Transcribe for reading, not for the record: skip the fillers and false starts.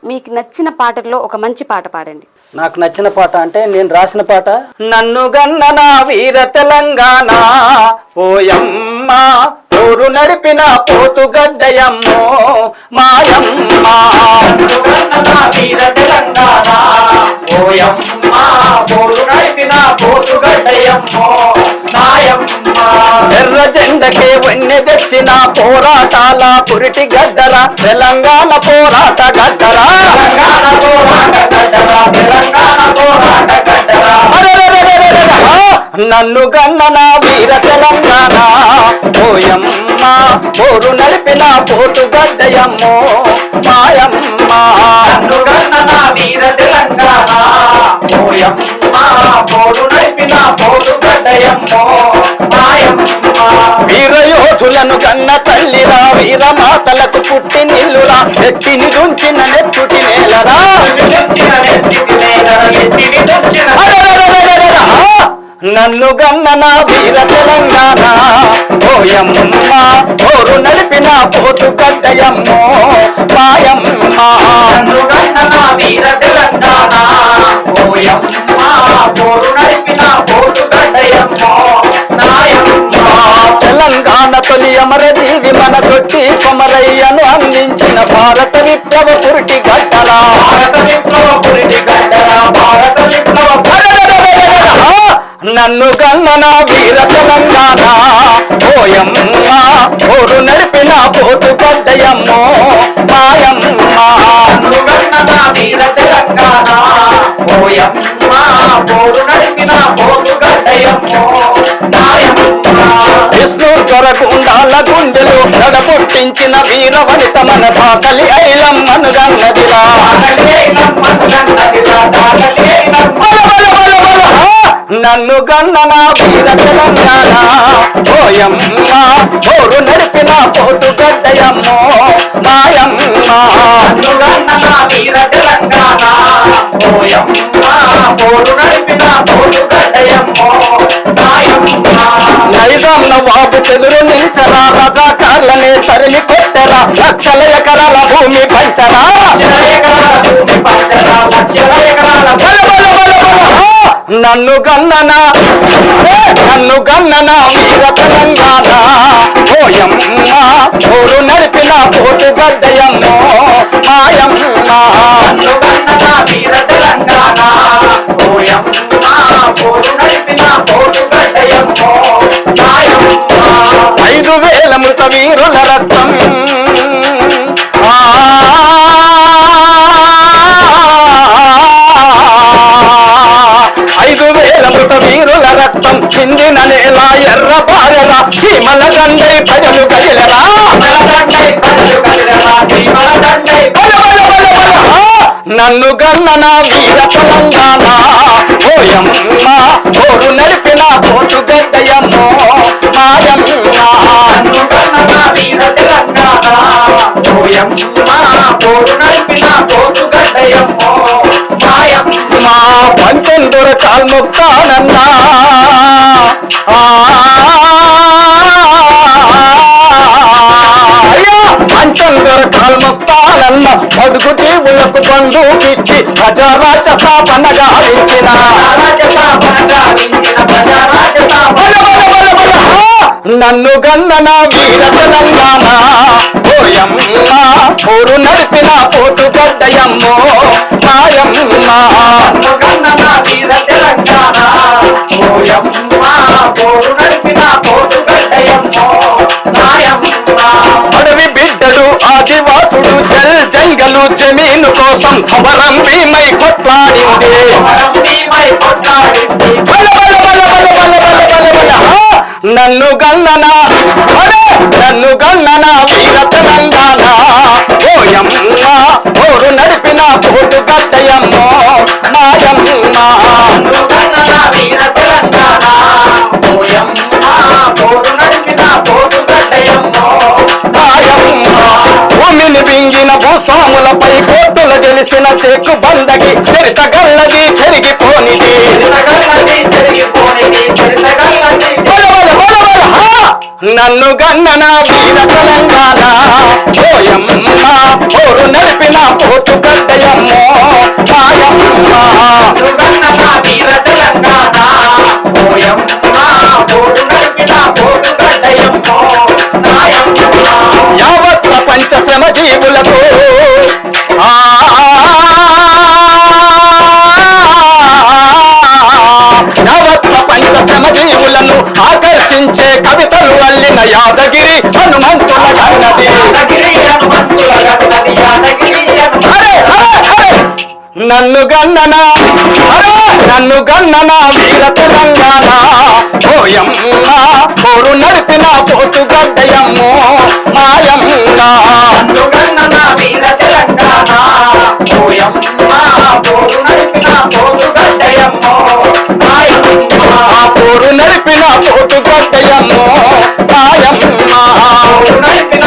మీకు నచ్చిన పాటల్లో ఒక మంచి పాట పాడండి. నాకు నచ్చిన పాట అంటే నేను రాసిన పాట, నన్ను గన్న నా వీర తెలంగాణ పోయమ్మ ఊరు నడిపిన పోతుగడ్డయమ్మో మాయమ్మ, వీర తెలంగాణ పోయమ్మ ఊరు నడిపిన పోతుగడ్డయమ్మో మాయమ్మ, ఎర్ర జెండకే వన్నె తెచ్చిన పోరాటాల పురిటి గడ్డల తెలంగాణ పోరాట గడ్డరా, తెలంగాణ పోరాట గడ్డరా, తెలంగాణ పోరాట గడ్డరా, నన్ను గన్న నా వీర తెలంగాణ పోయమ్మ ఊరు నడిపిన పోతుగడ్డయమ్మో మాయమ్మ, నన్ను గన్న నా వీర తెలంగాణ పోయమ్మ ఊరు నడిపిన పోతుగడ్డయమ్మో మాయమ్మ, వీరయోధులను కన్న తల్లిరా వీరమాతలకు పుట్టి నిల్లురా ఎత్తిని దుంచిన నెత్తుటి నేలరా, నన్ను గన్న నా వీర తెలంగాణ పోయమ్మ ఊరు నడిపిన పోతుగడ్డయమ్మో మాయమ్మ, నన్ను గన్న నా వీర తెలంగాణ పోయమ్మ ఊరు నడిపిన పోతుగడ్డయమ్మో నాయమ్మ, తెలంగాణ తొలి అమరజీవి మన తొట్టి కొమరయ్యను అందించిన భారత విప్లవ పురిటి గడ్డల, భారత విప్లవ పురిటి గడ్డల, భారత విప్లవ నన్ను గన్న నా వీర తెలంగాణ పోయమ్మ ఊరు నడిపిన పోతుగడ్డయమ్మో మాయమ్మ, నన్ను గన్న నా వీర తెలంగాణ పోయమ్మ ఊరు నడిపిన పోతుగడ్డయమ్మో నాయమ్మ, విష్ణు దొరకుండాల గుండెలు నడపుట్టించిన వీర వనిత మన చాకలి ఐలమ్మను గన్నదిరా, నన్ను గన్న నా వీర తెలంగాణ పోయమ్మ ఊరు నడిపిన పోతుగడ్డయమ్మో మాయమ్మ, నన్ను గన్న నా వీర తెలంగాణ పోయమ్మ ఊరు నడిపిన పోతుగడ్డయమ్మో నాయమ్మ, నైజాం నవాబు చెదురు నిల్చరా రజాకార్లనే తరిమి కొట్టరా లక్షల ఎకరాల భూమి పంచరా, నన్ను గన్నన వీర తెలంగాణ పోయమ్మ ఊరు నడిపిన పోతుగడ్డయమ్మో మాయమ్మ, నన్ను గన్నన వీర తెలంగాణ పోయమ్మ ఊరు నడిపిన పోతుగడ్డయమ్మో మాయమ్మ, 5,000 మృత వీరుల రక్తం 5,000 మృత వీరుల రక్తం చిందిన నేల ఎర్ర పారెల చీమల దండై ప్రజలు కదిలరా, నన్ను గన్న నా వీర తెలంగాణ పోయమ్మ ఊరు నడిపిన పోతుగడ్డయమ్మో మాయమ్మ, నన్ను గన్న నా వీర తెలంగాణ పోయమ్మ ఊరు నడిపిన పోతుగడ్డయమ్మో మాయమ్మ, పంచెందుర కాల్ముక్తానన్నా పంచందర కాల్ముక్తానన్న పడుగు జీవులకు బంధుకిచ్చి ప్రజారాజస పనగావించిన నన్ను గన్న నా వీర తెలంగాణ పోయమ్మ ఊరు నడిపిన పోతుగడ్డయమ్మో మాయమ్మ, నన్ను గన్న నా వీర తెలంగాణ పోయమ్మ ఊరు నడిపిన పోతుగడ్డయమ్మో నాయమ్మ, అడవి బిడ్డలు ఆదివాసుడు జంగలు జమీను కోసం అమరం భీమై కొట్లాడింది, నన్ను గన్న వీర తెలంగాణ పోయమ్మ ఊరు నడిపిన పోతుగడ్డయమ్మో మాయమ్మ, నన్ను గన్న వీర తెలంగాణ పోయమ్మ ఊరు నడిపిన పోతుగడ్డయమ్మో మాయమ్మ, భూమిని బింగిన భూస్వాములపై కోర్టులు గెలిసిన చేకు బందగి చరిత గల్లది చెరిగిపోనిది, నన్ను గన్నన వీర తెలంగాణ ఓయమ్మ పోరు నడిపిన పోతు గడ్డయమ్మో మాయమ్మ గన్నన వీర తెలంగాణ ఓయమ్మ పోరు నడిపిన పోతు గడ్డయమ్మో నాయమ్మ యావత్ ప్రపంచ శ్రమ జీవులకు యావత్ ప్రపంచ శ్రమ జీవులను ఆకర్షించే కవితలు అల్లిన యాదగిరి హనుమంతుల గన్నది యాదగిరి హనుమంతుల గన్నది యాదగిరి అరే, అరే, అరే! నన్ను గన్నన నన్ను గన్నన వీర తెలంగాణ ఓయమ్మ పోరు నడిపిన పోతు గడ్డయమ్మో మాయమ్మ గన్నన వీర తెలంగాణ ఓయమ్మ పోరు నడిపిన పోతు గడ్డయమ్మో నాయమ్మ ఆ పోరు నడిపిన పోతు గడ్డయమ్మో మాయమ్మ పోరు నడిపిన